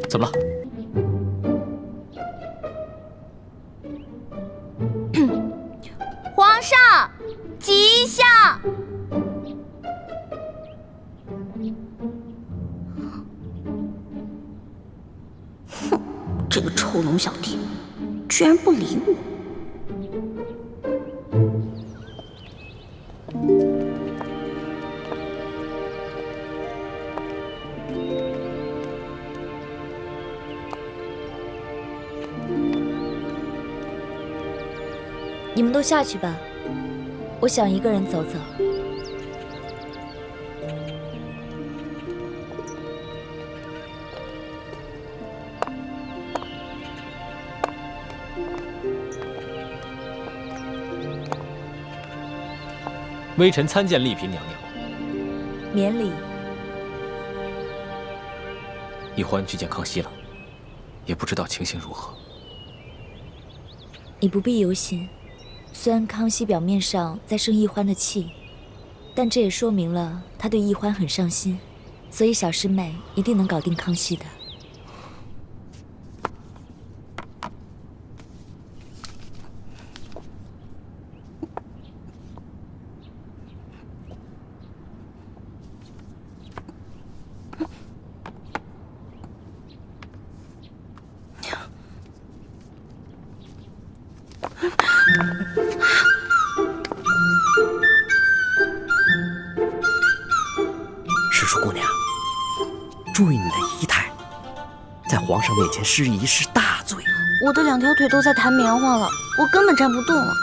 怎么了？皇上，吉祥！哼，这个臭龙小弟，居然不理我。 你们都下去吧，我想一个人走走。微臣参见丽嫔娘娘。免礼。奕欢去见康熙了，也不知道情形如何。你不必忧心。 虽然康熙表面上在生奕欢的气，但这也说明了他对奕欢很上心，所以小师妹一定能搞定康熙的。师叔姑娘，注意你的仪态，在皇上面前失仪是大罪。我的2条腿都在弹棉花了，我根本站不动了。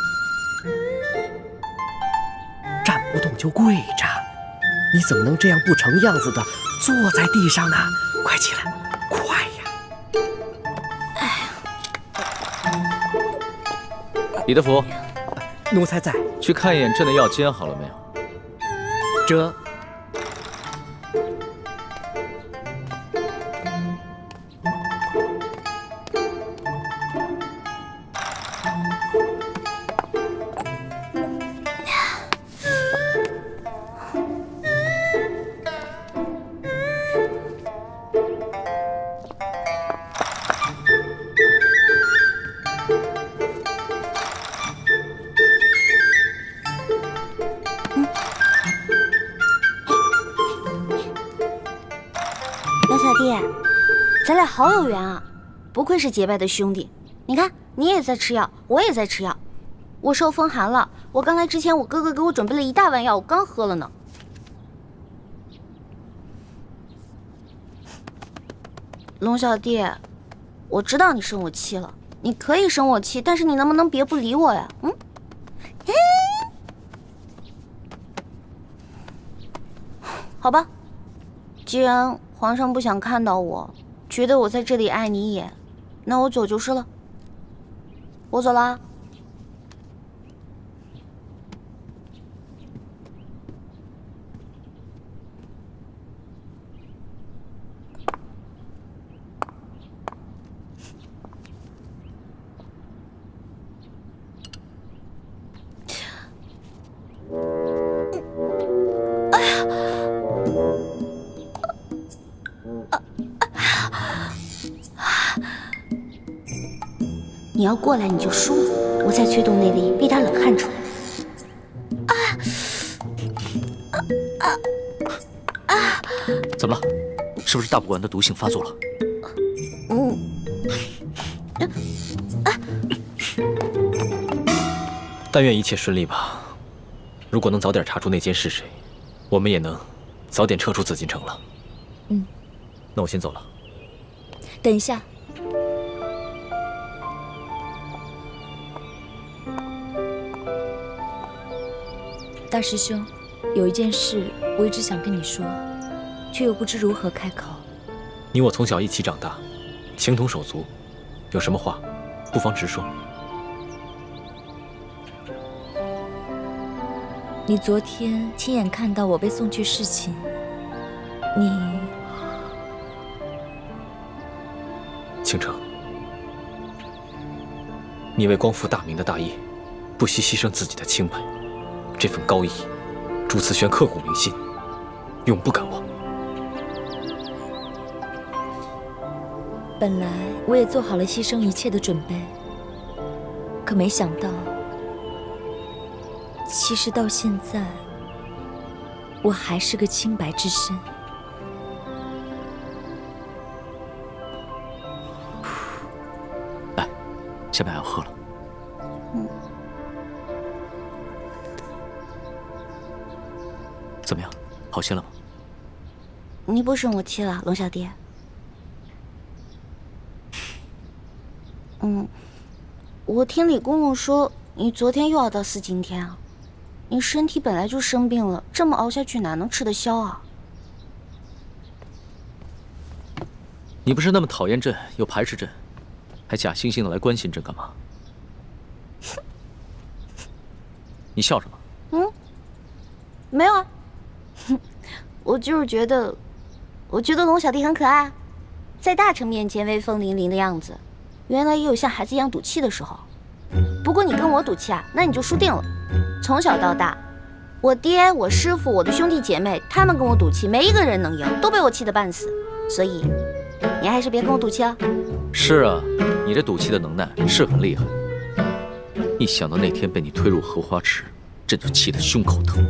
站不动就跪着，你怎么能这样不成样子的坐在地上呢？快起来，快呀！李德福，奴才在。去看一眼朕的药煎好了没有？这。 小小弟，咱俩好有缘啊！不愧是结拜的兄弟。你看，你也在吃药，我也在吃药。我受风寒了，我刚来之前，我哥哥给我准备了1大碗药，我刚喝了呢。龙小弟，我知道你生我气了，你可以生我气，但是你能不能别不理我呀？嗯？好吧，既然皇上不想看到我，觉得我在这里碍你一眼，那我走就是了。我走啦。你要过来你就说，我再催动内力，逼他冷汗出来。怎么了？是不是大补丸的毒性发作了？但愿一切顺利吧。如果能早点查出内奸是谁，我们也能早点撤出紫禁城了。那我先走了。等一下。 大师兄，有一件事我一直想跟你说，却又不知如何开口。你我从小一起长大，情同手足，有什么话，不妨直说。你昨天亲眼看到我被送去侍寝，倾城，你为光复大明的大业，不惜牺牲自己的清白。 这份高义，朱慈轩刻骨铭心。永不敢忘。本来我也做好了牺牲一切的准备，可没想到，其实到现在，我还是个清白之身。来，下面还要喝了。怎么样，好些了吗？你不生我气了，龙小弟？我听李公公说，你昨天又要到四今天啊？你身体本来就生病了，这么熬下去哪能吃得消啊？你不是那么讨厌朕，又排斥朕，还假惺惺的来关心朕干嘛？你笑什么？没有啊，我就是觉得龙小弟很可爱，在大臣面前威风凛凛的样子，原来也有像孩子一样赌气的时候。不过你跟我赌气啊，那你就输定了。从小到大，我爹、我师傅、我的兄弟姐妹，他们跟我赌气，没一个人能赢，都被我气得半死。所以，你还是别跟我赌气了。是啊，你这赌气的能耐是很厉害。一想到那天被你推入荷花池，朕就气得胸口疼。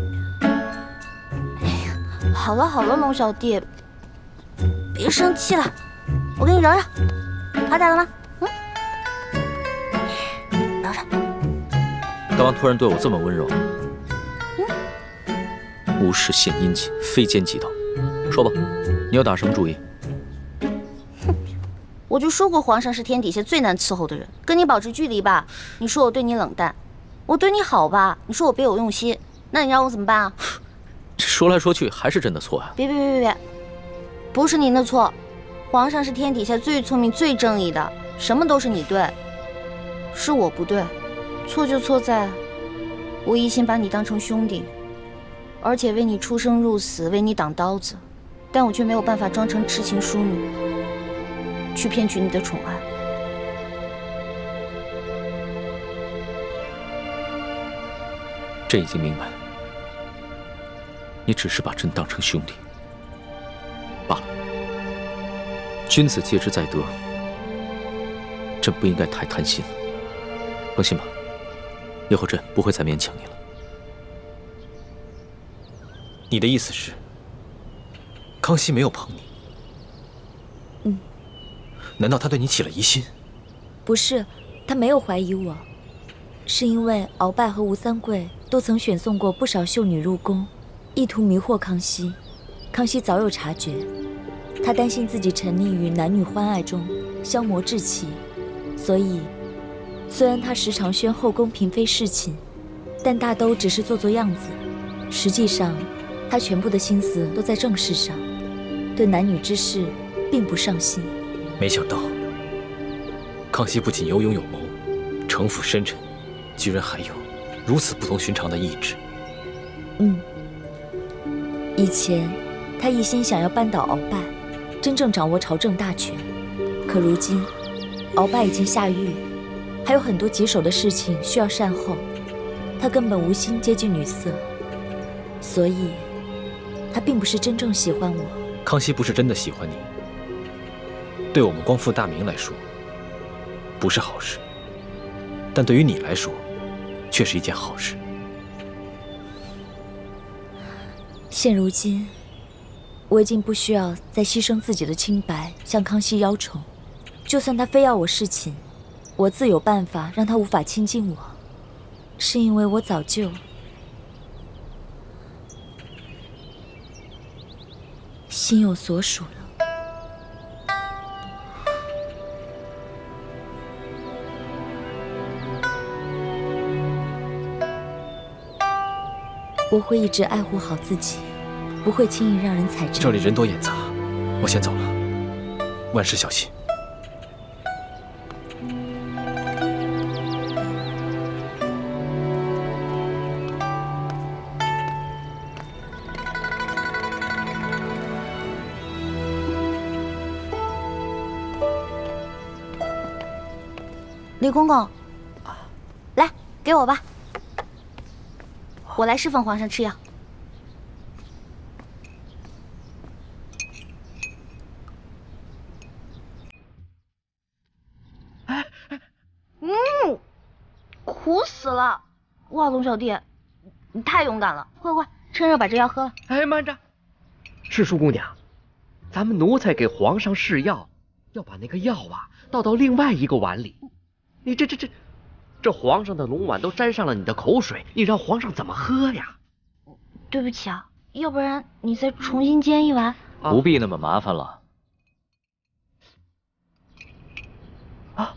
哎呀，好了好了，龙小弟，别生气了，我给你揉揉，好点了吗？揉揉。干嘛突然对我这么温柔？无事献殷勤，非奸即盗。说吧，你要打什么主意？我就说过皇上是天底下最难伺候的人，跟你保持距离吧，你说我对你冷淡；我对你好吧，你说我别有用心。那你让我怎么办啊？这说来说去还是朕的错呀！别，不是您的错，皇上是天底下最聪明、最正义的，什么都是你对，是我不对，错就错在，我一心把你当成兄弟，而且为你出生入死，为你挡刀子，但我却没有办法装成痴情淑女，去骗取你的宠爱。朕已经明白，你只是把朕当成兄弟罢了。君子戒之在德，朕不应该太贪心了。放心吧，以后朕不会再勉强你了。你的意思是，康熙没有碰你？难道他对你起了疑心？不是，他没有怀疑我，是因为鳌拜和吴三桂都曾选送过不少秀女入宫，意图迷惑康熙。康熙早有察觉，他担心自己沉溺于男女欢爱中，消磨志气，所以虽然他时常宣后宫嫔妃侍寝，但大都只是做做样子，实际上他全部的心思都在政事上，对男女之事并不上心。没想到，康熙不仅有勇有谋，城府深沉，居然还有如此不同寻常的意志。以前他一心想要扳倒鳌拜，真正掌握朝政大权。可如今，鳌拜已经下狱，还有很多棘手的事情需要善后，他根本无心接近女色，所以，他并不是真正喜欢我。康熙不是真的喜欢你，对我们光复大明来说，不是好事，但对于你来说，却是一件好事。现如今，我已经不需要再牺牲自己的清白向康熙邀宠，就算他非要我侍寝，我自有办法让他无法亲近我，是因为我早就心有所属了。我会一直爱护好自己，不会轻易让人踩着。这里人多眼杂，我先走了，万事小心。李公公，来，给我吧，我来侍奉皇上吃药。了！哇，龙小弟，你太勇敢了！快快，趁热把这药喝了。哎，慢着，是淑姑娘，咱们奴才给皇上试药，要把那个药啊倒到另外一个碗里。你这皇上的龙碗都沾上了你的口水，你让皇上怎么喝呀？对不起啊，要不然你再重新煎一碗。不必那么麻烦了。啊！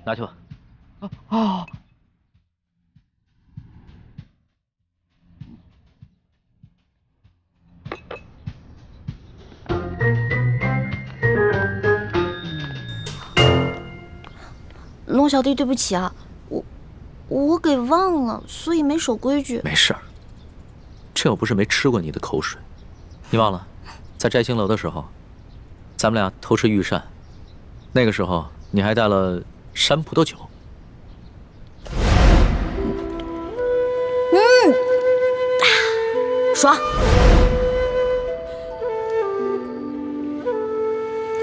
拿去吧。哦。龙小弟，对不起啊，我给忘了，所以没守规矩。没事儿，这又不是没吃过你的口水。你忘了，在摘星楼的时候，咱们俩偷吃御膳，那个时候你还带了山葡萄酒。爽！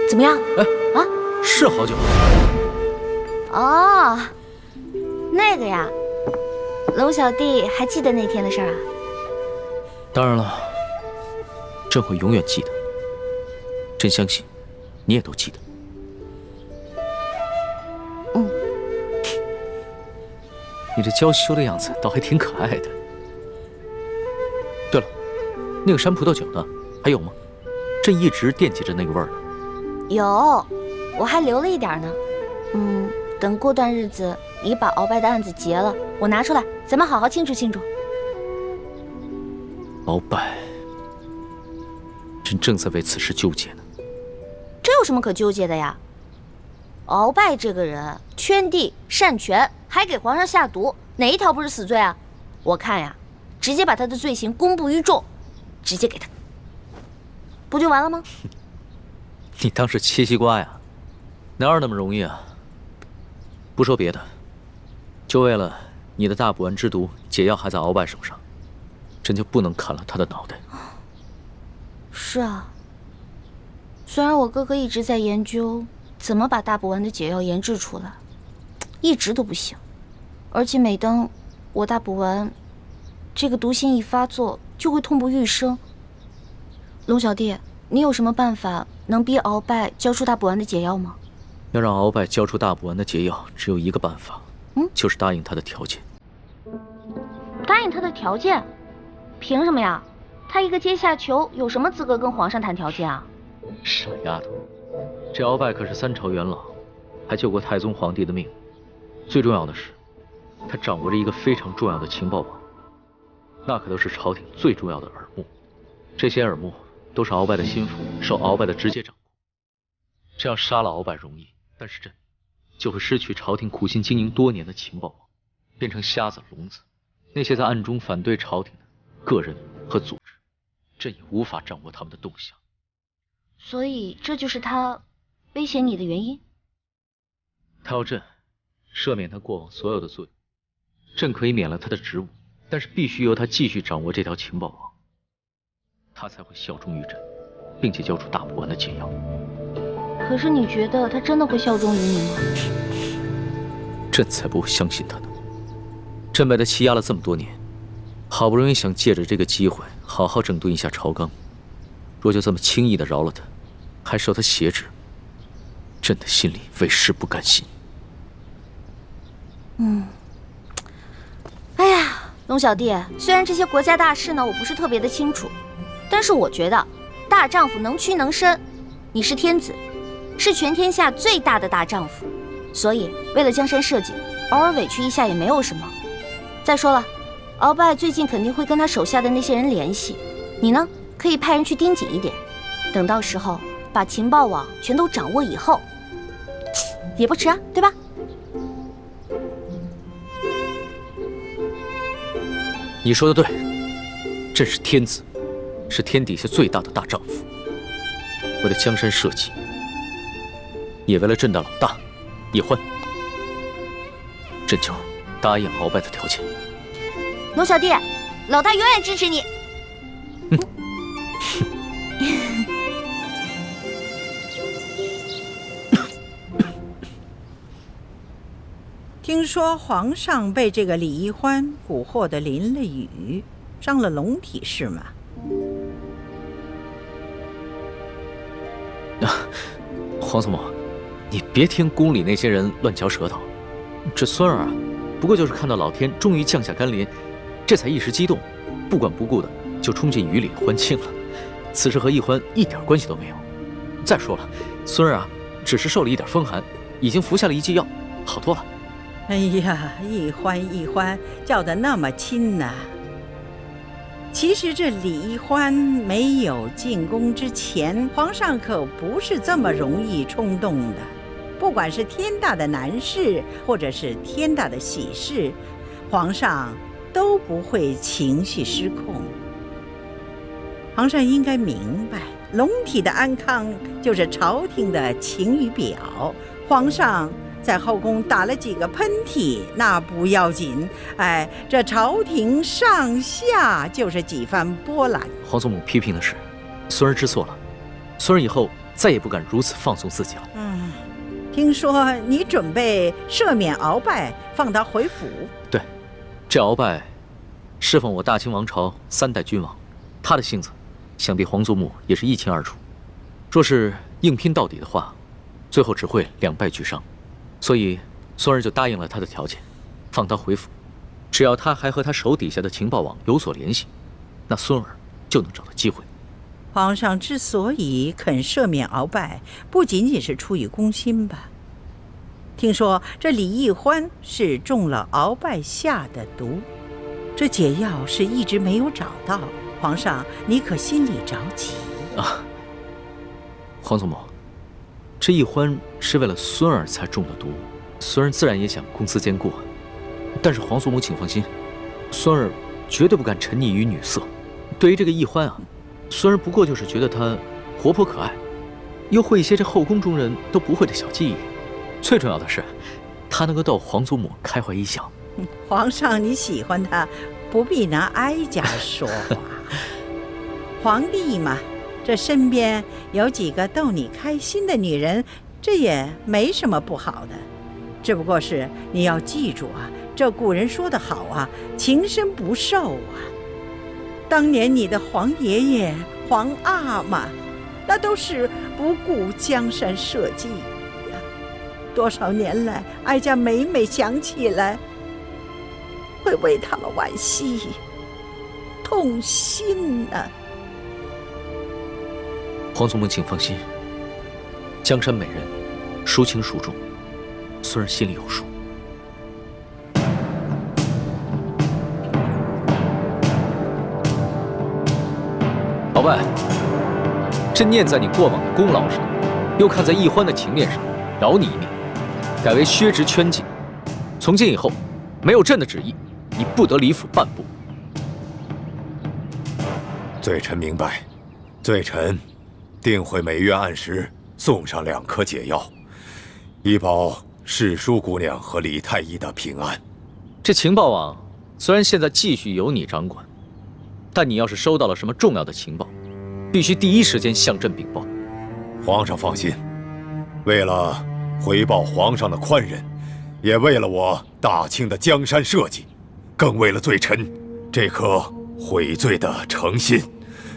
怎么样？哎啊，是好酒。哦，那个呀，龙小弟还记得那天的事儿啊？当然了，朕会永远记得。朕相信，你也都记得。嗯，你这娇羞的样子倒还挺可爱的。对了，那个山葡萄酒呢？还有吗？朕一直惦记着那个味儿呢。有，我还留了一点呢。等过段日子你把鳌拜的案子结了，我拿出来，咱们好好庆祝庆祝。鳌拜，朕正在为此事纠结呢。这有什么可纠结的呀？鳌拜这个人圈地擅权，还给皇上下毒，哪一条不是死罪啊？我看呀，直接把他的罪行公布于众，直接给他，不就完了吗？你当是切西瓜呀？哪有那么容易啊？不说别的，就为了你的大补丸之毒解药还在鳌拜手上，朕就不能砍了他的脑袋。是啊，虽然我哥哥一直在研究怎么把大补丸的解药研制出来，一直都不行。而且每当我大补丸这个毒性一发作，就会痛不欲生。龙小弟，你有什么办法能逼鳌拜交出大补丸的解药吗？要让鳌拜交出大补丸的解药，只有一个办法，就是答应他的条件。答应他的条件？凭什么呀？他一个阶下囚，有什么资格跟皇上谈条件啊？傻丫头，这鳌拜可是3朝元老，还救过太宗皇帝的命。最重要的是，他掌握着一个非常重要的情报网，那可都是朝廷最重要的耳目。这些耳目都是鳌拜的心腹，受鳌拜的直接掌控。这样杀了鳌拜容易，但是朕就会失去朝廷苦心经营多年的情报网，变成瞎子聋子。那些在暗中反对朝廷的个人和组织，朕也无法掌握他们的动向。所以这就是他威胁你的原因？他要朕赦免他过往所有的罪，朕可以免了他的职务，但是必须由他继续掌握这条情报网，他才会效忠于朕，并且交出大补丸的解药。可是你觉得他真的会效忠于你吗？朕才不会相信他呢。朕被他欺压了这么多年，好不容易想借着这个机会好好整顿一下朝纲，若就这么轻易的饶了他，还受他挟制，朕的心里为实不甘心。哎呀，龙小弟，虽然这些国家大事呢我不是特别的清楚，但是我觉得大丈夫能屈能伸，你是天子，是全天下最大的大丈夫，所以为了江山社稷，偶尔委屈一下也没有什么。再说了，鳌拜最近肯定会跟他手下的那些人联系，你呢可以派人去盯紧一点，等到时候把情报网全都掌握以后，也不迟啊，对吧？你说的对，朕是天子，是天底下最大的大丈夫。为了江山社稷，也为了朕的老大叶欢，朕就答应鳌拜的条件。龙小弟，老大永远支持你。听说皇上被这个李易欢蛊惑的淋了雨，伤了龙体是吗？皇祖母，你别听宫里那些人乱嚼舌头。这孙儿啊，不过就是看到老天终于降下甘霖，这才一时激动，不管不顾的就冲进雨里欢庆了。此事和易欢一点关系都没有。再说了，孙儿啊，只是受了一点风寒，已经服下了一剂药，好多了。哎呀，易欢叫得那么亲呐。其实这李易欢没有进宫之前，皇上可不是这么容易冲动的。不管是天大的难事，或者是天大的喜事，皇上都不会情绪失控。皇上应该明白，龙体的安康就是朝廷的晴雨表。皇上在后宫打了几个喷嚏，那不要紧，哎，这朝廷上下就是几番波澜。皇祖母批评的是，孙儿知错了，孙儿以后再也不敢如此放纵自己了。听说你准备赦免鳌拜，放他回府？对，这鳌拜侍奉我大清王朝3代君王，他的性子，想必皇祖母也是一清二楚。若是硬拼到底的话，最后只会两败俱伤。所以孙儿就答应了他的条件，放他回府。只要他还和他手底下的情报网有所联系，那孙儿就能找到机会。皇上之所以肯赦免鳌拜，不仅仅是出于公心吧？听说这李易欢是中了鳌拜下的毒，这解药是一直没有找到。皇上，你可心里着急啊？皇祖母，这易欢是为了孙儿才中的毒，孙儿自然也想公私兼顾。但是皇祖母请放心，孙儿绝对不敢沉溺于女色。对于这个易欢啊，孙儿不过就是觉得他活泼可爱，又会一些这后宫中人都不会的小技艺。最重要的是，他能够逗皇祖母开怀一笑。皇上，你喜欢他，不必拿哀家说话。皇帝嘛，这身边有几个逗你开心的女人，这也没什么不好的。只不过是你要记住啊，这古人说得好啊，情深不寿啊。当年你的皇爷爷、皇阿玛，那都是不顾江山社稷呀。多少年来，哀家每每想起来，会为他们惋惜、痛心啊。皇祖母请放心，江山美人，孰轻孰重，孙儿心里有数。鳌拜，朕念在你过往的功劳上，又看在易欢的情面上，饶你一命，改为削职圈禁。从今以后，没有朕的旨意，你不得离府半步。罪臣明白，罪臣定会每月按时送上2颗解药，以保世淑姑娘和李太医的平安。这情报网虽然现在继续由你掌管，但你要是收到了什么重要的情报，必须第一时间向朕禀报。皇上放心，为了回报皇上的宽仁，也为了我大清的江山社稷，更为了罪臣这颗悔罪的诚心，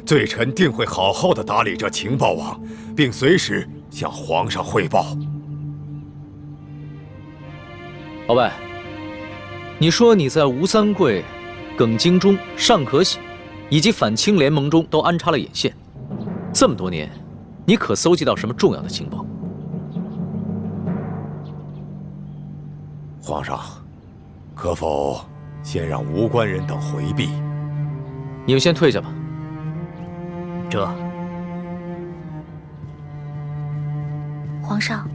罪臣定会好好的打理这情报网，并随时向皇上汇报。鳌拜，你说你在吴三桂、耿精忠、尚可喜以及反清联盟中都安插了眼线，这么多年，你可搜集到什么重要的情报？皇上，可否先让无关人等回避？你们先退下吧。皇上，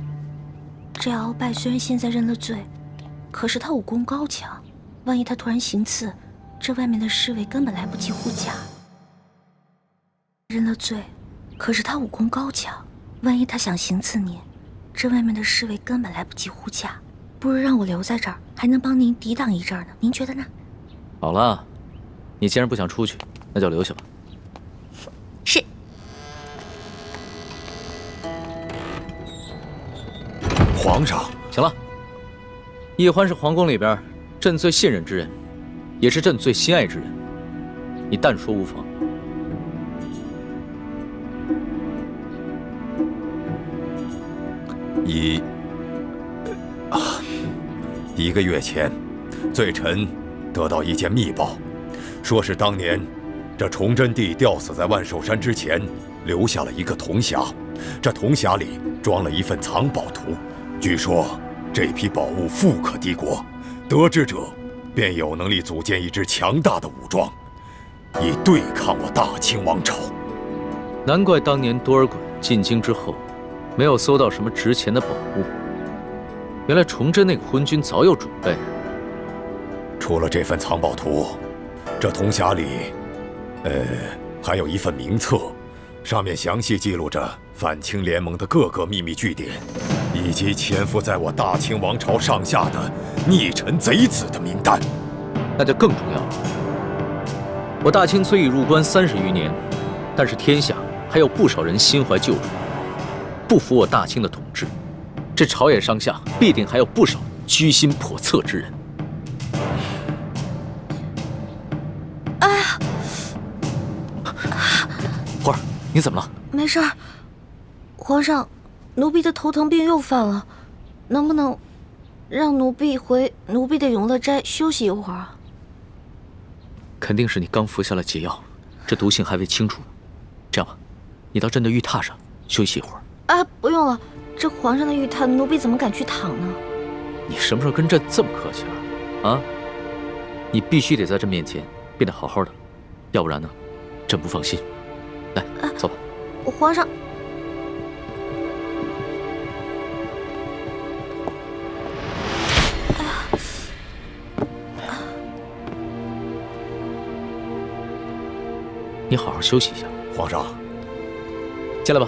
这鳌拜虽然现在认了罪，可是他武功高强，万一他突然行刺，这外面的侍卫根本来不及护驾。认了罪，可是他武功高强，万一他想行刺您，这外面的侍卫根本来不及护驾。不如让我留在这儿，还能帮您抵挡一阵呢。您觉得呢？好了，你既然不想出去，那就留下吧。是。皇上，行了，奕欢是皇宫里边朕最信任之人，也是朕最心爱之人，你但说无妨。1个月前，罪臣得到一件密报，说是当年这崇祯帝吊死在万寿山之前，留下了一个铜匣，这铜匣里装了一份藏宝图，据说这批宝物富可敌国，得知者便有能力组建一支强大的武装，以对抗我大清王朝。难怪当年多尔衮进京之后，没有搜到什么值钱的宝物。原来崇祯那个昏君早有准备。除了这份藏宝图，这铜匣里，还有一份名册，上面详细记录着反清联盟的各个秘密据点，以及潜伏在我大清王朝上下的逆臣贼子的名单。那就更重要了。我大清虽已入关30余年，但是天下还有不少人心怀旧仇，不服我大清的统治。这朝野上下必定还有不少居心叵测之人。哎呀，花儿，你怎么了？没事儿。皇上，奴婢的头疼病又犯了，能不能让奴婢回奴婢的永乐斋休息一会儿啊？肯定是你刚服下了解药，这毒性还未清除。这样吧，你到朕的玉榻上休息一会儿。啊，不用了。这皇上的玉榻，奴婢怎么敢去躺呢？你什么时候跟朕这么客气了？啊？你必须得在朕面前变得好好的，要不然呢，朕不放心。来，走吧。皇上，你好好休息一下。皇上，进来吧。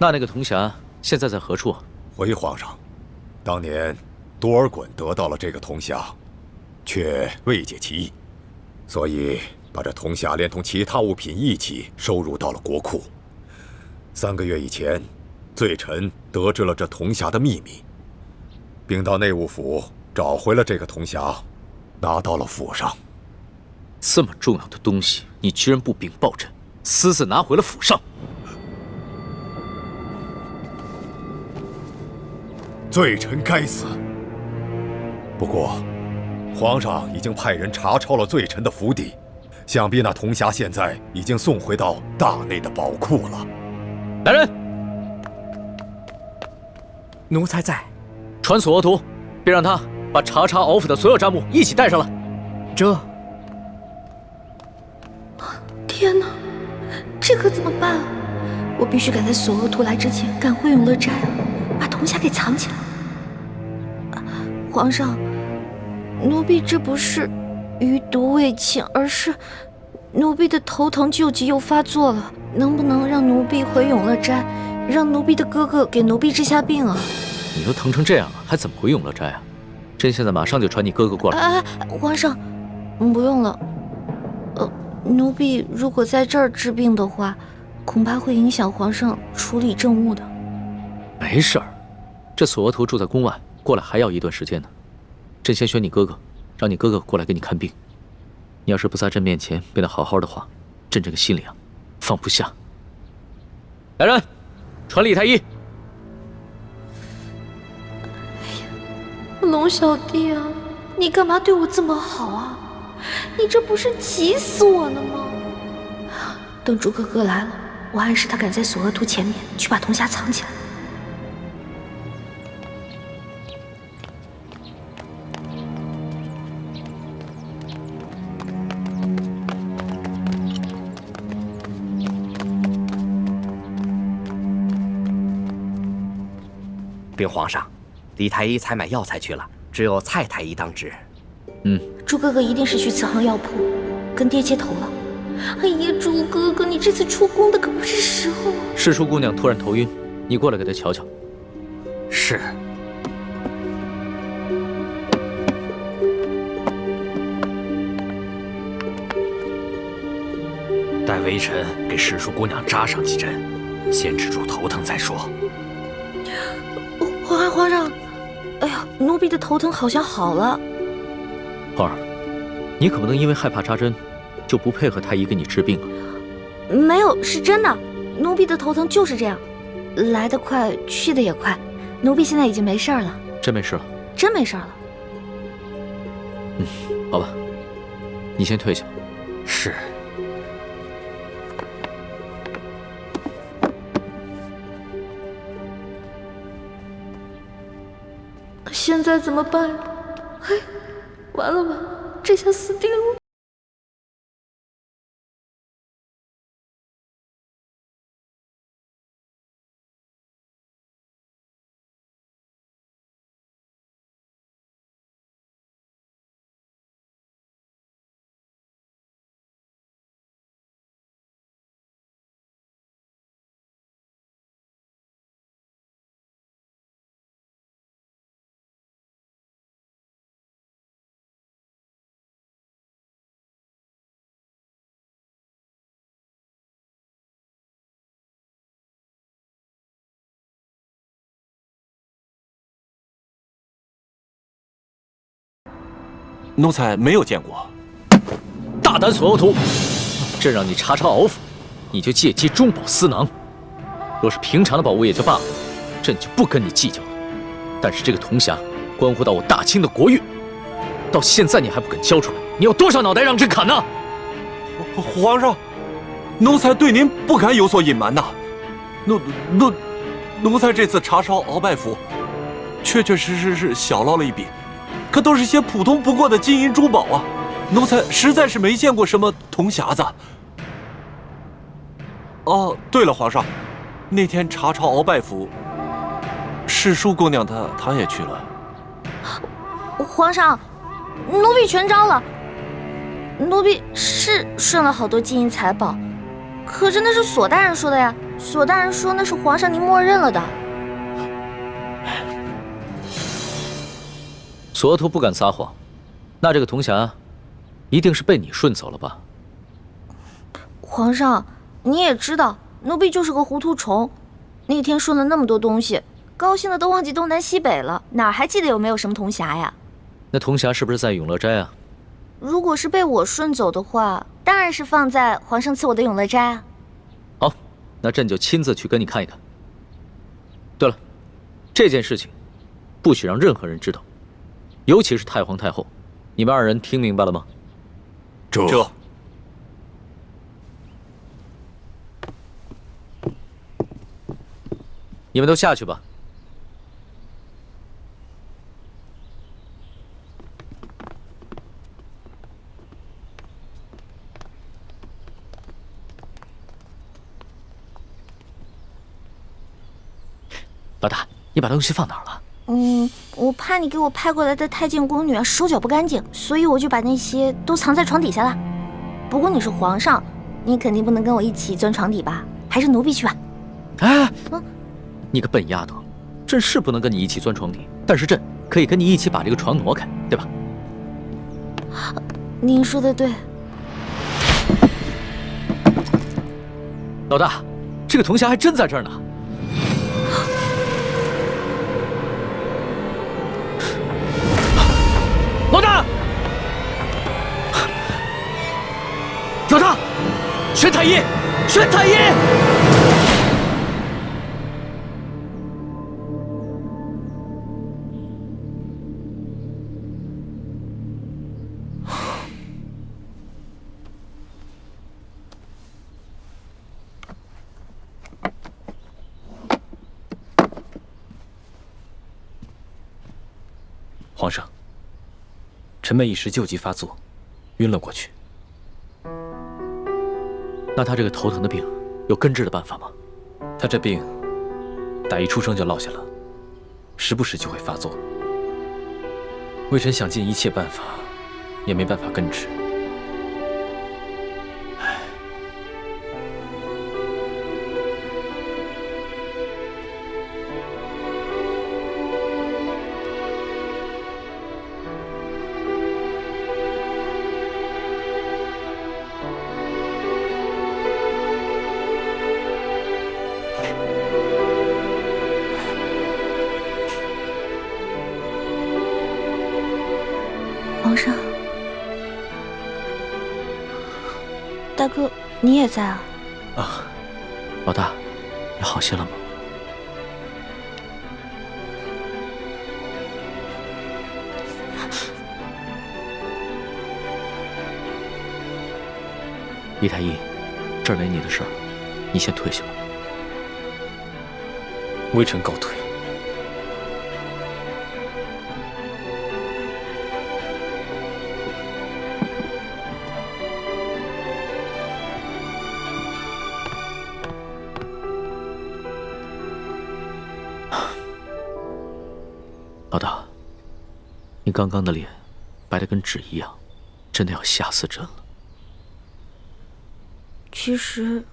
那个铜匣现在在何处？回皇上，当年多尔衮得到了这个铜匣，却未解其意，所以把这铜匣连同其他物品一起收入到了国库。3个月以前，罪臣得知了这铜匣的秘密，并到内务府找回了这个铜匣，拿到了府上。这么重要的东西，你居然不禀报朕，私自拿回了府上？罪臣该死。不过，皇上已经派人查抄了罪臣的府邸，想必那铜匣现在已经送回到大内的宝库了。来人，奴才在。传索额图，便让他把查查敖府的所有账目一起带上来。这……天哪，这可怎么办啊？我必须赶在索额图来之前赶回永乐斋，把铜匣给藏起来。皇上，奴婢这不是余毒未尽，而是奴婢的头疼旧疾又发作了。能不能让奴婢回永乐斋，让奴婢的哥哥给奴婢治下病啊？你都疼成这样了，还怎么回永乐斋啊？朕现在马上就传你哥哥过来。皇上，不用了。奴婢如果在这儿治病的话，恐怕会影响皇上处理政务的。没事儿，这索额图住在宫外，过来还要一段时间呢。朕先选你哥哥，让你哥哥过来给你看病。你要是不在朕面前变得好好的话，朕这个心里啊，放不下。来人，传李太医。龙小弟啊，你干嘛对我这么好啊？你这不是急死我了吗？等朱哥哥来了，我暗示他赶在索额图前面去把铜匣藏起来。禀皇上，李太医采买药材去了，只有蔡太医当值。朱哥哥一定是去慈航药铺跟爹接头了。哎呀，朱哥哥，你这次出宫的可不是时候。世淑姑娘突然头晕，你过来给她瞧瞧。是。待微臣给世淑姑娘扎上几针，先止住头疼再说。皇上，哎呀，奴婢的头疼好像好了。皇儿，你可不能因为害怕扎针，就不配合太医给你治病啊！没有，是真的，奴婢的头疼就是这样，来得快，去得也快。奴婢现在已经没事了。真没事了？真没事了。好吧，你先退下。是。现在怎么办呀？嘿，完了完了，这下死定了。奴才没有见过。大胆索妖图，朕让你查抄敖府，你就借机中饱私囊。若是平常的宝物也就罢了，朕就不跟你计较了。但是这个铜匣关乎到我大清的国运，到现在你还不肯交出来，你有多少脑袋让朕砍呢？皇上，奴才对您不敢有所隐瞒呐。奴才这次查抄鳌拜府，确实是小捞了一笔。可都是些普通不过的金银珠宝啊，奴才实在是没见过什么铜匣子。哦，对了，皇上，那天查抄鳌拜府，世淑姑娘她也去了。皇上，奴婢全招了。奴婢是顺了好多金银财宝，可是那是索大人说的呀。索大人说那是皇上您默认了的。索额图不敢撒谎，那这个铜匣一定是被你顺走了吧？皇上，你也知道，奴婢就是个糊涂虫。那天顺了那么多东西，高兴的都忘记东南西北了，哪还记得有没有什么铜匣呀？那铜匣是不是在永乐斋啊？如果是被我顺走的话，当然是放在皇上赐我的永乐斋啊。好，那朕就亲自去跟你看一看。对了，这件事情不许让任何人知道。尤其是太皇太后，你们二人听明白了吗？这，你们都下去吧。老大，你把东西放哪儿了？我怕你给我派过来的太监宫女手脚不干净，所以我就把那些都藏在床底下了。不过你是皇上，你肯定不能跟我一起钻床底吧？还是奴婢去吧。哎，你个笨丫头，朕是不能跟你一起钻床底，但是朕可以跟你一起把这个床挪开，对吧？您说的对。老大，这个铜匣还真在这儿呢。老大，老大，宣太医，宣太医！皇上，臣妹一时旧疾发作，晕了过去。那他这个头疼的病有根治的办法吗？他这病打一出生就落下了，时不时就会发作。微臣想尽一切办法，也没办法根治。上，大哥，你也在啊？啊，老大，你好些了吗？李太医，这儿没你的事儿，你先退下吧。微臣告退。老大，你刚刚的脸白得跟纸一样，真的要吓死朕了。其实，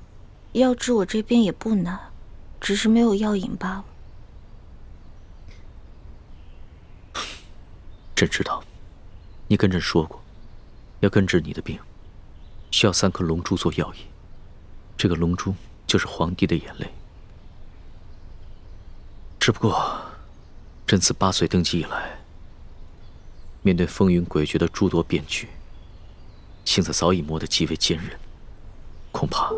要治我这病也不难，只是没有药引罢了。朕知道，你跟朕说过，要根治你的病，需要3颗龙珠做药引。这个龙珠就是皇帝的眼泪。只不过，朕自8岁登基以来，面对风云诡谲的诸多变局，性子早已磨得极为坚韧，恐怕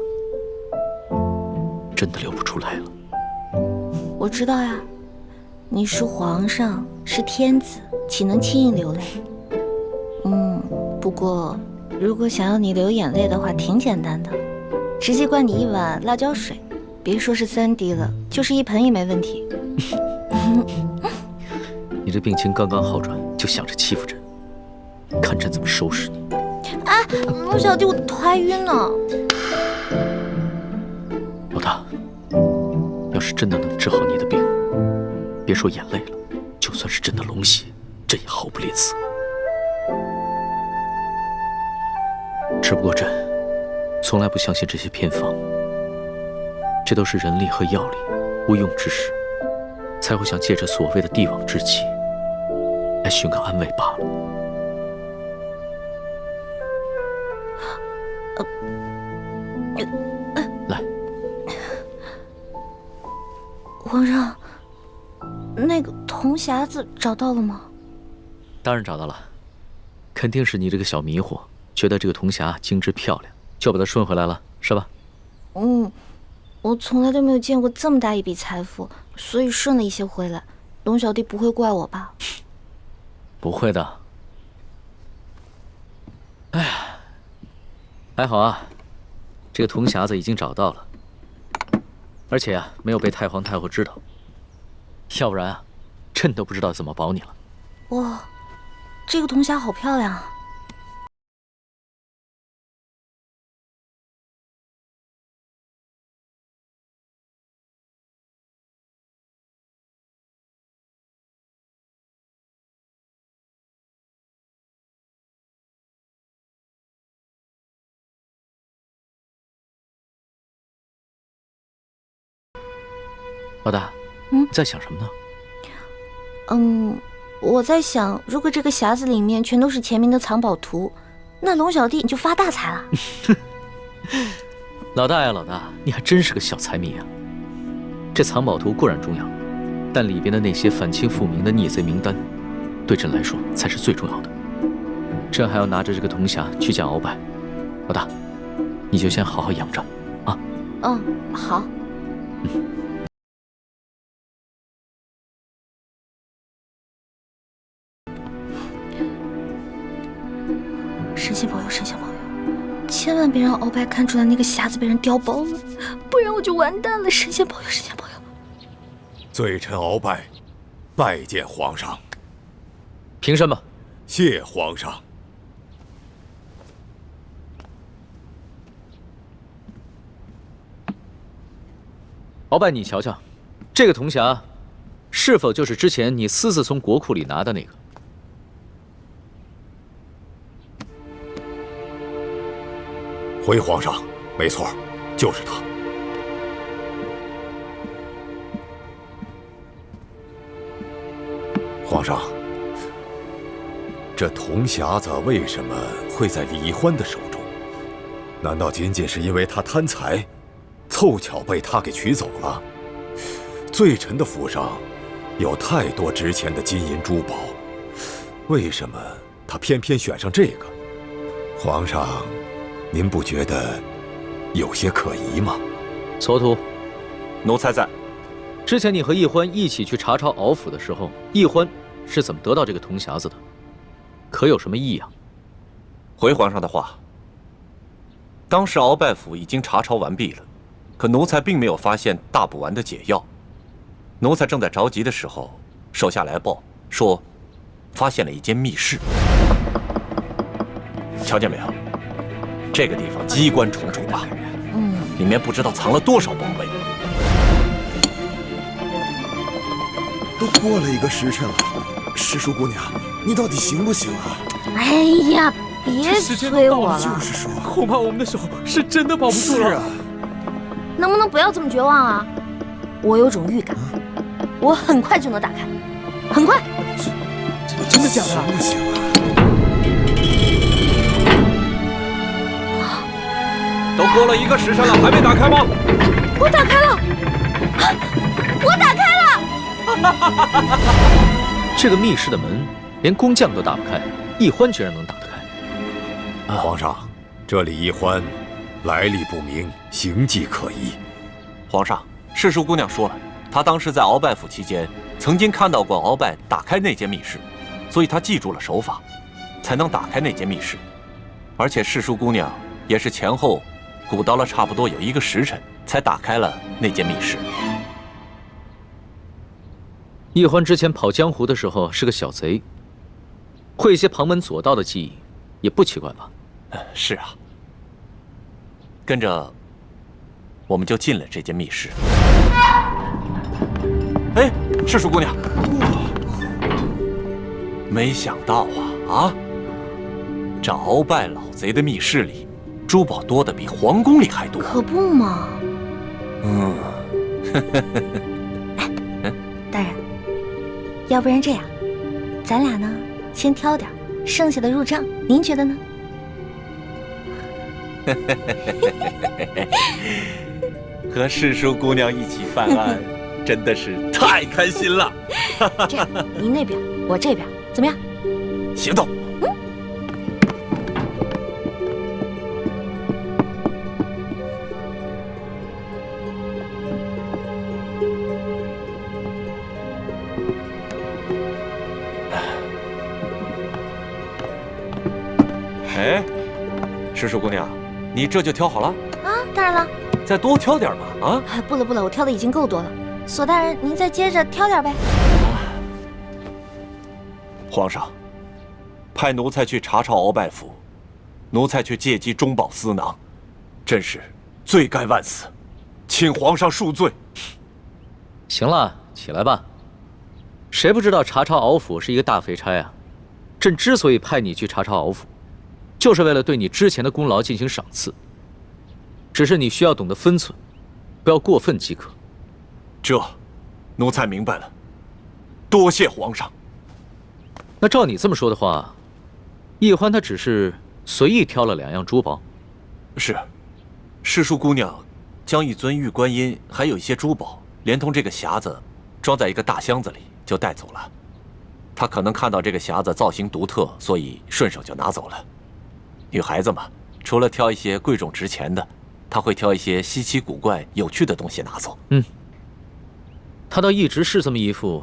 真的流不出来了。我知道呀，你是皇上，是天子，岂能轻易流泪？不过如果想要你流眼泪的话，挺简单的，直接灌你1碗辣椒水，别说是3滴了，就是1盆也没问题。你这病情刚刚好转，就想着欺负朕，看朕怎么收拾你！哎，陆小弟，我头还晕呢。老大，要是真的能治好你的病，别说眼泪了，就算是朕的龙血，朕也毫不吝啬。只不过朕从来不相信这些偏方，这都是人力和药力无用之时，才会想借着所谓的帝王之气来寻个安慰罢了。来，皇上，那个铜匣子找到了吗？当然找到了，肯定是你这个小迷糊，觉得这个铜匣精致漂亮，就把它顺回来了，是吧？我从来都没有见过这么大一笔财富，所以顺了一些回来。龙小弟不会怪我吧？不会的。哎呀，还好啊，这个铜匣子已经找到了，而且啊，没有被太皇太后知道，要不然啊，朕都不知道怎么保你了。哇，这个铜匣好漂亮啊！老大，你在想什么呢？我在想，如果这个匣子里面全都是前明的藏宝图，那龙小弟你就发大财了。老大呀，老大，你还真是个小财迷啊！这藏宝图固然重要，但里边的那些反清复明的逆贼名单，对朕来说才是最重要的。朕还要拿着这个铜匣去见鳌拜。老大，你就先好好养着啊。好。神仙保佑，神仙保佑！千万别让鳌拜看出来那个匣子被人调包了，不然我就完蛋了。神仙保佑，神仙保佑！罪臣鳌拜，拜见皇上。凭什么？谢皇上。鳌拜，你瞧瞧，这个铜匣，是否就是之前你私自从国库里拿的那个？回皇上，没错，就是他。皇上，这铜匣子为什么会在李欢的手中？难道仅仅是因为他贪财，凑巧被他给取走了？罪臣的府上有太多值钱的金银珠宝，为什么他偏偏选上这个。皇上，您不觉得有些可疑吗？蹉跎，奴才在。之前你和奕欢一起去查抄敖府的时候，奕欢是怎么得到这个铜匣子的？可有什么异样？回皇上的话，当时鳌拜府已经查抄完毕了，可奴才并没有发现大补丸的解药。奴才正在着急的时候，手下来报说，发现了一间密室。瞧见没有？这个地方机关重重吧？里面不知道藏了多少宝贝。都过了1个时辰了，世叔姑娘，你到底行不行啊？哎呀，别催我了。就是说，恐怕我们的手是真的保不住了。是啊，能不能不要这么绝望啊？我有种预感，我很快就能打开，很快。真的假的？行不行啊？都过了1个时辰了，还没打开吗？我打开了，我打开了。这个密室的门连工匠都打不开，奕欢居然能打得开。皇上，这李奕欢来历不明，行迹可疑。皇上，世叔姑娘说了，她当时在鳌拜府期间，曾经看到过鳌拜打开那间密室，所以她记住了手法，才能打开那间密室。而且世叔姑娘也是前后鼓捣了差不多有1个时辰，才打开了那间密室。奕欢之前跑江湖的时候是个小贼，会一些旁门左道的技艺，也不奇怪吧？是啊。跟着，我们就进了这间密室。哎，世叔姑娘，没想到啊，这鳌拜老贼的密室里，珠宝多的比皇宫里还多。可不嘛。大人，要不然这样，咱俩呢先挑点，剩下的入账，您觉得呢？和世叔姑娘一起犯案，真的是太开心了。这样，您那边，我这边，怎么样？行动。哎，世叔姑娘，你这就挑好了？啊，当然了。再多挑点吧，啊！哎，不了不了，我挑的已经够多了。索大人，您再接着挑点呗。皇上，派奴才去查抄鳌拜府，奴才却借机中饱私囊，真是罪该万死，请皇上恕罪。行了，起来吧。谁不知道查抄鳌府是一个大肥差啊？朕之所以派你去查抄鳌府，就是为了对你之前的功劳进行赏赐。只是你需要懂得分寸，不要过分即可。这，奴才明白了，多谢皇上。那照你这么说的话，奕欢他只是随意挑了2样珠宝。是，世叔姑娘将一尊玉观音还有一些珠宝，连同这个匣子，装在一个大箱子里就带走了。她可能看到这个匣子造型独特，所以顺手就拿走了。女孩子嘛，除了挑一些贵重值钱的，她会挑一些稀奇古怪、有趣的东西拿走。她倒一直是这么一副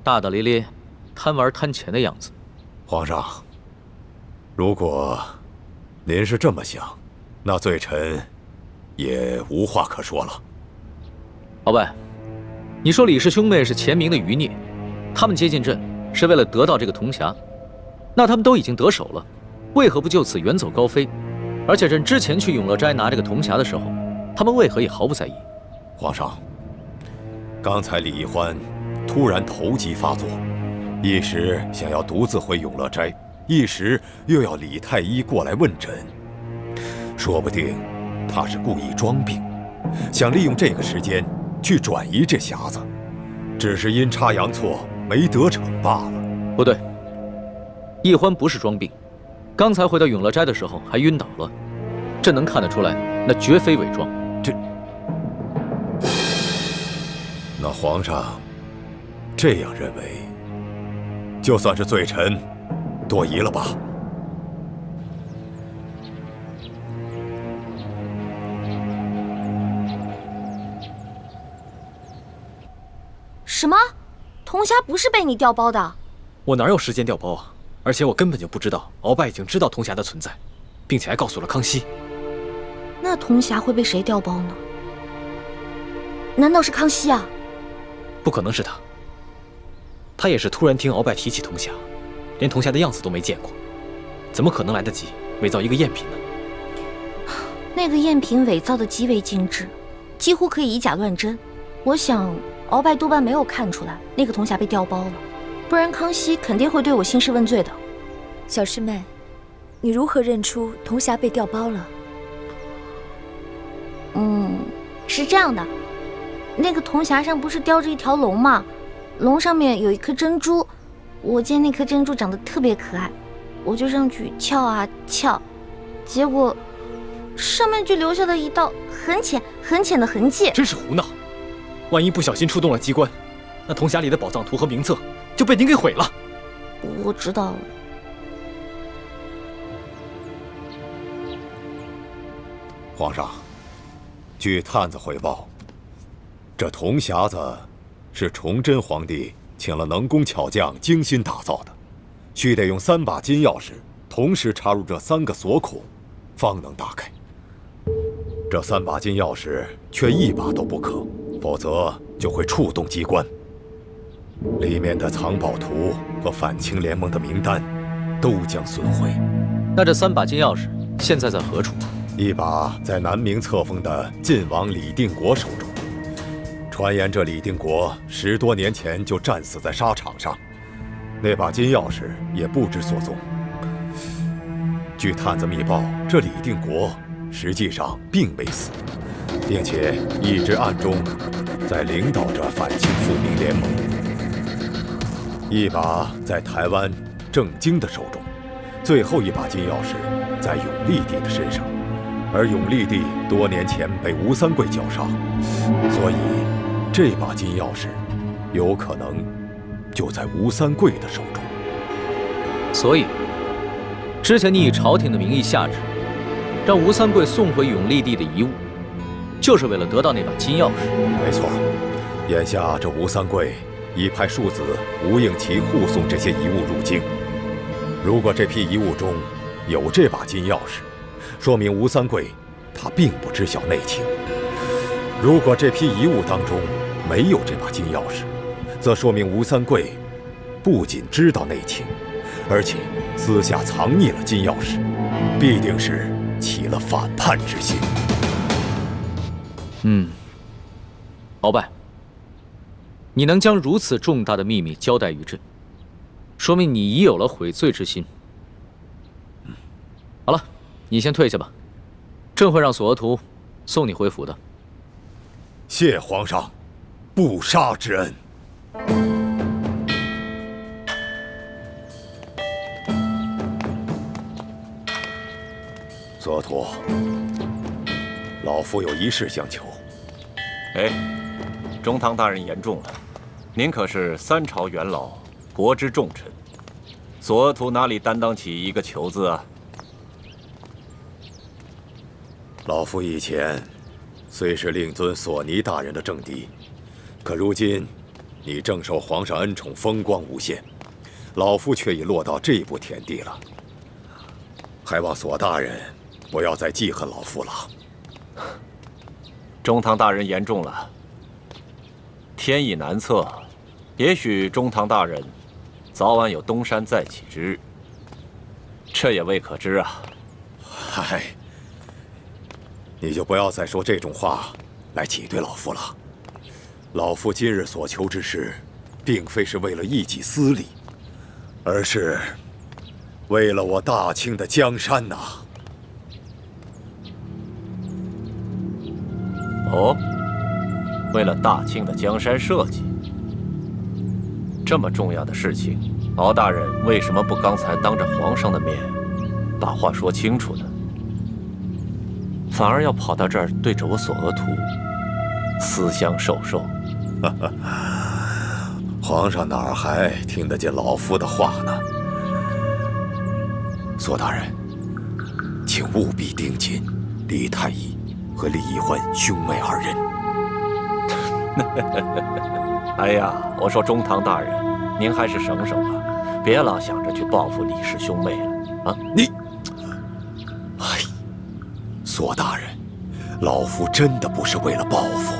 大大咧咧、贪玩贪钱的样子。皇上，如果您是这么想，那罪臣也无话可说了。鳌拜，你说李氏兄妹是前明的余孽，他们接近朕是为了得到这个铜匣，那他们都已经得手了，为何不就此远走高飞？而且朕之前去永乐斋拿这个铜匣的时候，他们为何也毫不在意？皇上，刚才李奕欢突然投机发作，一时想要独自回永乐斋，一时又要李太医过来问诊，说不定他是故意装病，想利用这个时间去转移这匣子，只是阴差阳错没得逞罢了。不对，奕欢不是装病，刚才回到永乐斋的时候还晕倒了，朕能看得出来，那绝非伪装。那皇上这样认为，就算是罪臣多疑了吧？什么？铜匣不是被你调包的？我哪有时间调包啊？而且我根本就不知道鳌拜已经知道铜匣的存在，并且还告诉了康熙。那铜匣会被谁调包呢？难道是康熙啊？不可能是他。他也是突然听鳌拜提起铜匣，连铜匣的样子都没见过，怎么可能来得及伪造一个赝品呢？那个赝品伪造的极为精致，几乎可以以假乱真。我想鳌拜多半没有看出来那个铜匣被调包了，不然康熙肯定会对我兴师问罪的。小师妹，你如何认出铜匣被调包了？是这样的，那个铜匣上不是雕着一条龙吗？龙上面有一颗珍珠，我见那颗珍珠长得特别可爱，我就上去撬啊撬，结果上面就留下了一道很浅很浅的痕迹。真是胡闹！万一不小心触动了机关，那铜匣里的宝藏图和名册就被您给毁了。我知道了。皇上，据探子回报，这铜匣子是崇祯皇帝请了能工巧匠精心打造的，须得用3把金钥匙同时插入这3个锁孔，方能打开。这3把金钥匙却1把都不可，否则就会触动机关。里面的藏宝图和反清联盟的名单都将损毁。那这3把金钥匙现在在何处？一把在南明册封的晋王李定国手中。传言这李定国10多年前就战死在沙场上，那把金钥匙也不知所踪。据探子密报，这李定国实际上并没死，并且一直暗中在领导着反清复明联盟。一把在台湾郑经的手中，最后一把金钥匙在永历帝的身上，而永历帝多年前被吴三桂绞杀，所以这把金钥匙有可能就在吴三桂的手中。所以，之前你以朝廷的名义下旨，让吴三桂送回永历帝的遗物，就是为了得到那把金钥匙。没错，眼下这吴三桂已派庶子吴应奇护送这些遗物入京。如果这批遗物中有这把金钥匙，说明吴三桂他并不知晓内情；如果这批遗物当中没有这把金钥匙，则说明吴三桂不仅知道内情，而且私下藏匿了金钥匙，必定是起了反叛之心。鳌拜，你能将如此重大的秘密交代于朕，说明你已有了悔罪之心。好了，你先退下吧，朕会让索额图送你回府的。谢皇上不杀之恩。索额图，老夫有一事相求。哎，中堂大人言重了，您可是3朝元老，国之重臣，索额图哪里担当起一个求字啊？老夫以前虽是令尊索尼大人的政敌，可如今你正受皇上恩宠，风光无限，老夫却已落到这步田地了。还望索大人不要再记恨老夫了。中堂大人言重了，天意难测，也许中堂大人早晚有东山再起之日，这也未可知啊。嗨，你就不要再说这种话来挤兑老夫了。老夫今日所求之事，并非是为了一己私利，而是为了我大清的江山呐。哦，为了大清的江山社稷，这么重要的事情，敖大人为什么不刚才当着皇上的面把话说清楚呢？反而要跑到这儿对着我索额图私相授受？皇上哪儿还听得见老夫的话呢？索大人，请务必盯紧李太医和李易欢兄妹二人。哎呀，我说中堂大人，您还是省省吧，别老想着去报复李氏兄妹了啊！哎，索大人，老夫真的不是为了报复。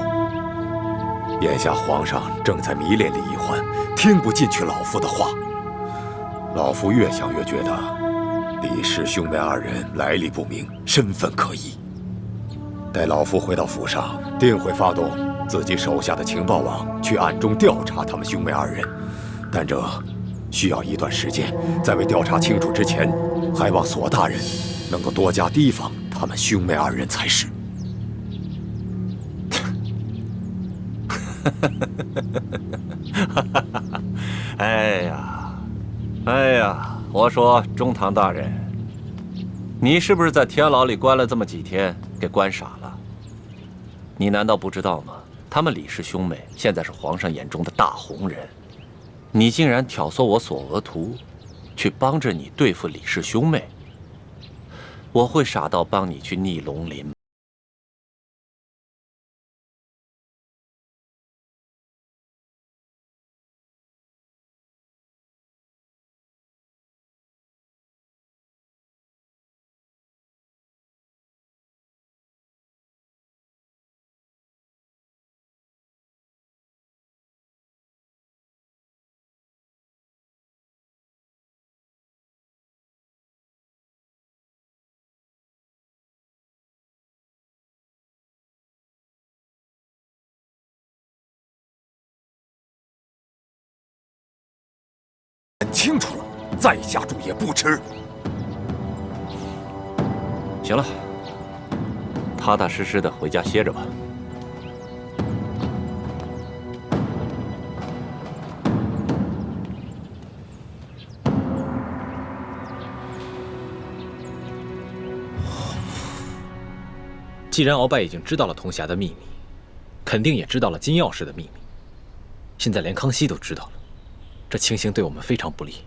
眼下皇上正在迷恋李易欢，听不进去老夫的话。老夫越想越觉得李氏兄妹二人来历不明，身份可疑。待老夫回到府上，定会发动自己手下的情报网去暗中调查他们兄妹二人，但这需要一段时间。在未调查清楚之前，还望索大人能够多加提防他们兄妹二人才是。哎呀，我说中堂大人，你是不是在天牢里关了这么几天，给关傻了？你难道不知道吗？他们李氏兄妹现在是皇上眼中的大红人，你竟然挑唆我索额图，去帮着你对付李氏兄妹，我会傻到帮你去逆龙鳞？很清楚了，再下注也不迟。行了，踏踏实实的回家歇着吧。既然鳌拜已经知道了铜匣的秘密，肯定也知道了金钥匙的秘密，现在连康熙都知道了，这情形对我们非常不利。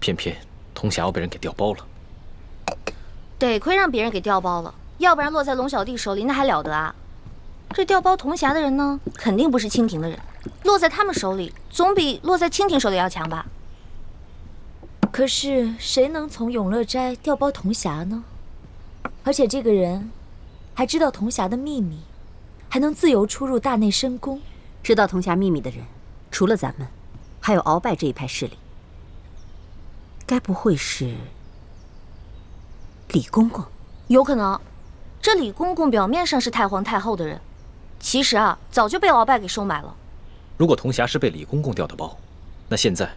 偏偏铜匣要被人给调包了，得亏让别人给调包了，要不然落在龙小弟手里那还了得啊！这调包铜匣的人呢，肯定不是清廷的人，落在他们手里总比落在清廷手里要强吧？可是谁能从永乐斋调包铜匣呢？而且这个人还知道铜匣的秘密，还能自由出入大内深宫。知道铜匣秘密的人，除了咱们，还有鳌拜这一派势力。该不会是李公公？有可能。这李公公表面上是太皇太后的人，其实啊，早就被鳌拜给收买了。如果铜匣是被李公公调的包，那现在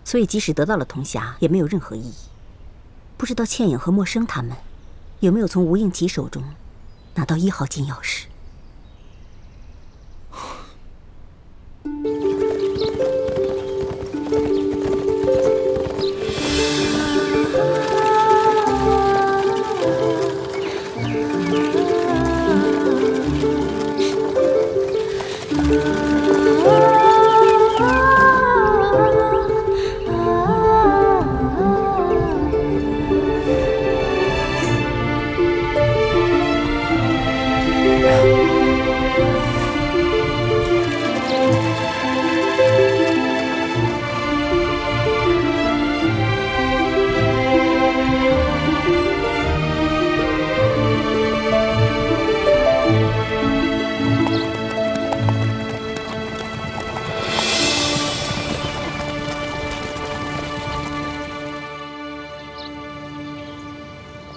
所以即使得到了铜匣，也没有任何意义。不知道倩影和默笙他们有没有从吴应奇手中拿到1号金钥匙？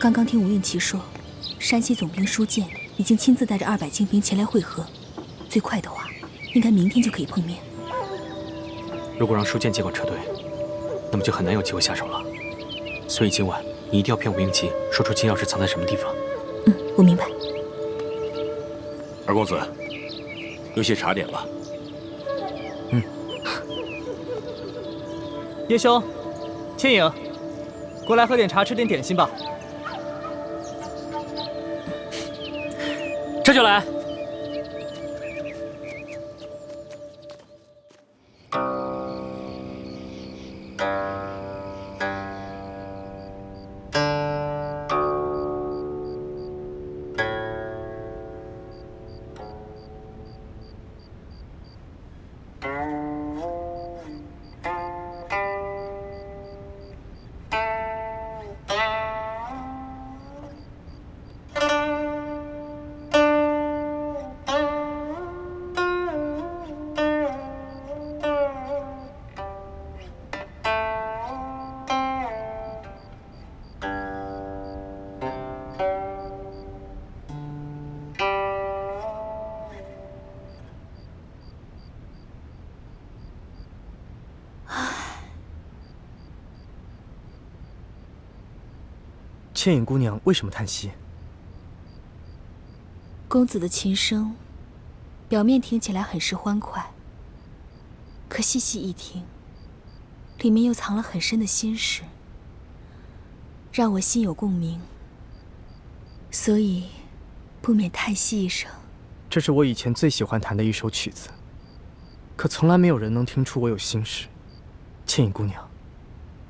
刚刚听吴应奇说，山西总兵舒建已经亲自带着200精兵前来会合，最快的话，应该明天就可以碰面。如果让舒建接管车队，那么就很难有机会下手了。所以今晚你一定要骗吴应奇说出金钥匙藏在什么地方。我明白。二公子，有些茶点吧。叶兄，倩影，过来喝点茶，吃点点心吧。这就来。倩影姑娘为什么叹息？公子的琴声，表面听起来很是欢快，可细细一听，里面又藏了很深的心事，让我心有共鸣，所以不免叹息一声。这是我以前最喜欢弹的一首曲子，可从来没有人能听出我有心事。倩影姑娘，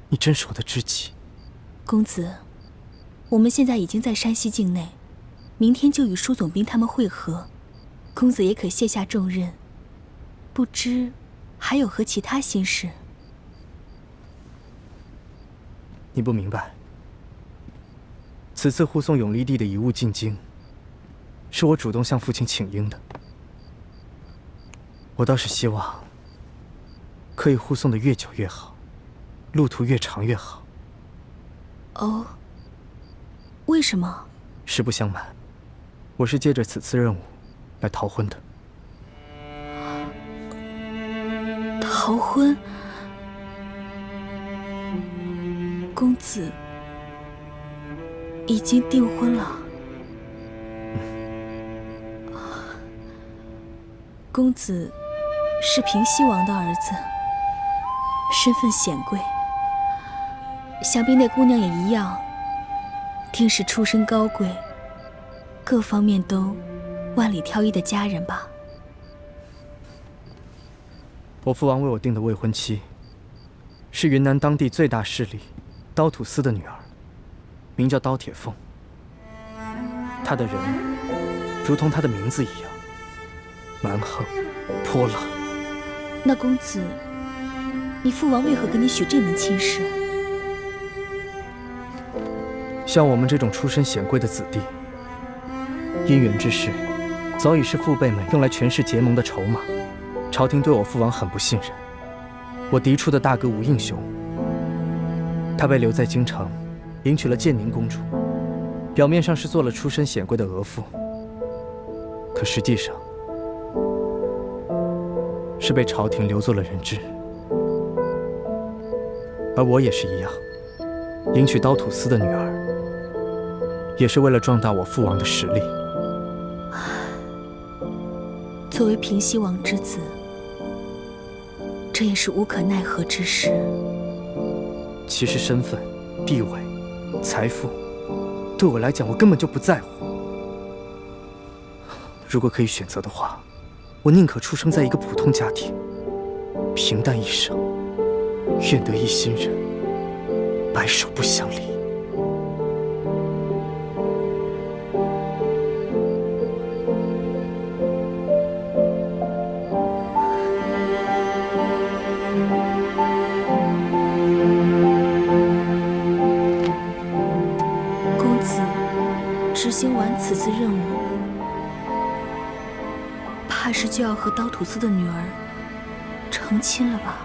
你真是我的知己。公子，我们现在已经在山西境内，明天就与舒总兵他们会合，公子也可卸下重任。不知还有何其他心事？你不明白，此次护送永历帝的遗物进京，是我主动向父亲请缨的。我倒是希望可以护送的越久越好，路途越长越好。哦，为什么？实不相瞒，我是借着此次任务来逃婚的。逃婚？公子已经订婚了。公子是平西王的儿子，身份显贵，想必那姑娘也一样，定是出身高贵，各方面都万里挑一的佳人吧。我父王为我定的未婚妻，是云南当地最大势力刀土司的女儿，名叫刀铁凤。她的人如同她的名字一样蛮横泼辣。那公子，你父王为何给你许这门亲事？像我们这种出身显贵的子弟，姻缘之事早已是父辈们用来权势结盟的筹码。朝廷对我父王很不信任，我嫡出的大哥吴应兄，他被留在京城，迎娶了建宁公主，表面上是做了出身显贵的额驸，可实际上是被朝廷留作了人质。而我也是一样，迎娶刀土司的女儿，也是为了壮大我父王的实力。作为平西王之子，这也是无可奈何之事。其实身份、地位、财富，对我来讲，我根本就不在乎。如果可以选择的话，我宁可出生在一个普通家庭，平淡一生，愿得一心人，白首不相离。执行完此次任务，怕是就要和刀土司的女儿成亲了吧？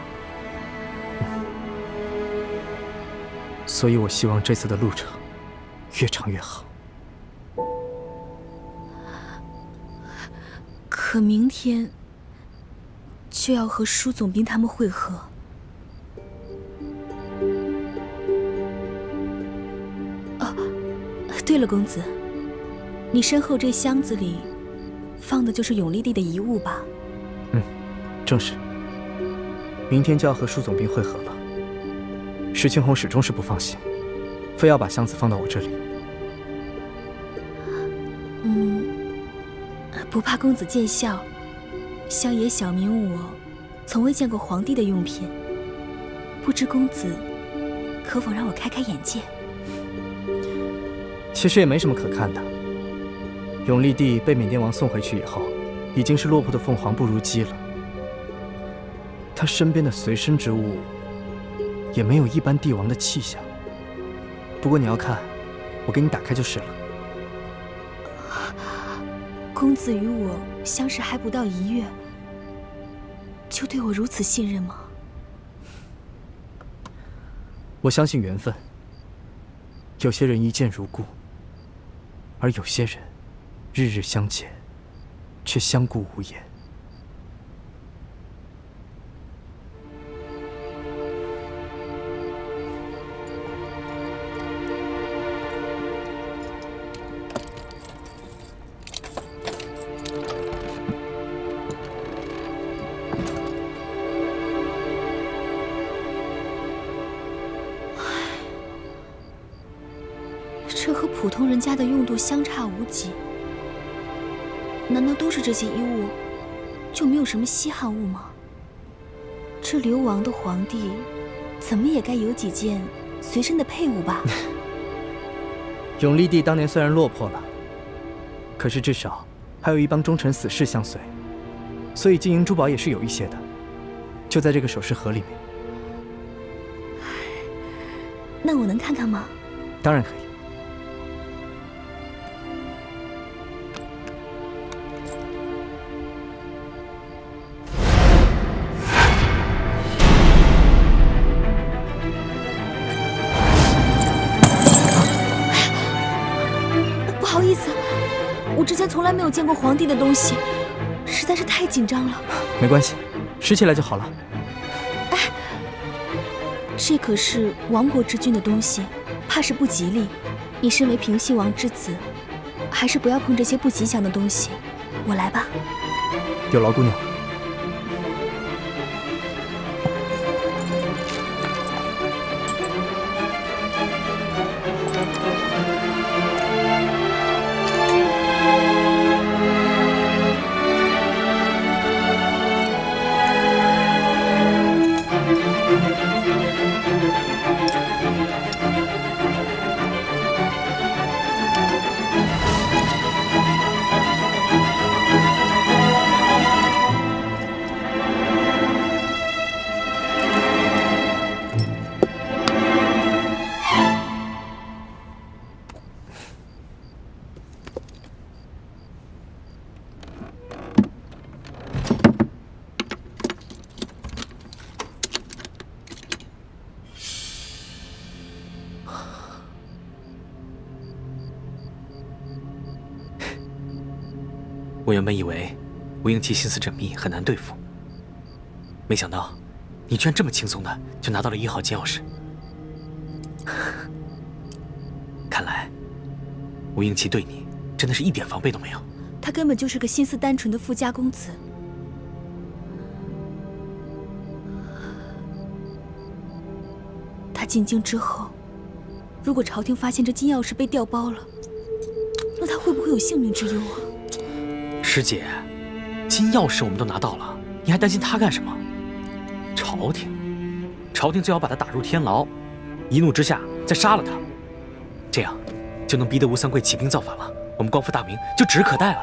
所以我希望这次的路程越长越好。可明天就要和舒总兵他们会合。哦，对了，公子，你身后这箱子里放的就是永历帝的遗物吧？嗯，正是。明天就要和舒总兵会合了，石青红始终是不放心，非要把箱子放到我这里。不怕公子见笑，乡野小民我从未见过皇帝的用品，不知公子可否让我开开眼界？其实也没什么可看的。永历帝被缅甸王送回去以后，已经是落魄的凤凰不如鸡了。他身边的随身之物，也没有一般帝王的气象。不过你要看，我给你打开就是了。公子与我相识还不到1月，就对我如此信任吗？我相信缘分。有些人一见如故，而有些人日日相见，却相顾无言。这和普通人家的用度相差无几，难道都是这些衣物，就没有什么稀罕物吗？这流亡的皇帝，怎么也该有几件随身的配物吧？永历帝当年虽然落魄了，可是至少还有一帮忠臣死士相随，所以金银珠宝也是有一些的，就在这个首饰盒里面。那我能看看吗？当然可以。不好意思，我之前从来没有见过皇帝的东西，实在是太紧张了。没关系，拾起来就好了。哎，这可是亡国之君的东西，怕是不吉利。你身为平西王之子，还是不要碰这些不吉祥的东西。我来吧。有劳姑娘。我原本以为吴英奇心思缜密，很难对付，没想到你居然这么轻松的就拿到了1号金钥匙。看来吴英奇对你真的是一点防备都没有。他根本就是个心思单纯的富家公子。他进京之后，如果朝廷发现这金钥匙被调包了，那他会不会有性命之忧啊？师姐，金钥匙我们都拿到了，你还担心他干什么？朝廷最好把他打入天牢，一怒之下再杀了他，这样就能逼得吴三桂起兵造反了，我们光复大明就指日可待了。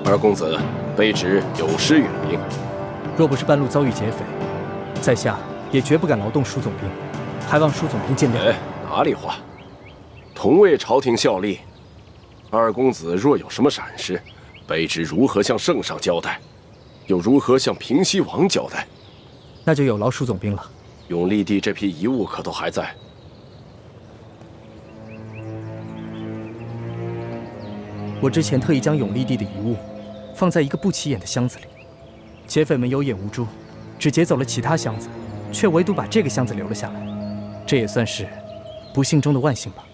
二公子卑职有失远迎。若不是半路遭遇劫匪，在下也绝不敢劳动舒总兵，还望舒总兵见谅。哪里话，同为朝廷效力，二公子若有什么闪失，卑职如何向圣上交代？又如何向平西王交代？那就有劳舒总兵了。永历帝这批遗物可都还在？我之前特意将永历帝的遗物放在一个不起眼的箱子里，劫匪们有眼无珠，只劫走了其他箱子，却唯独把这个箱子留了下来。这也算是不幸中的万幸吧。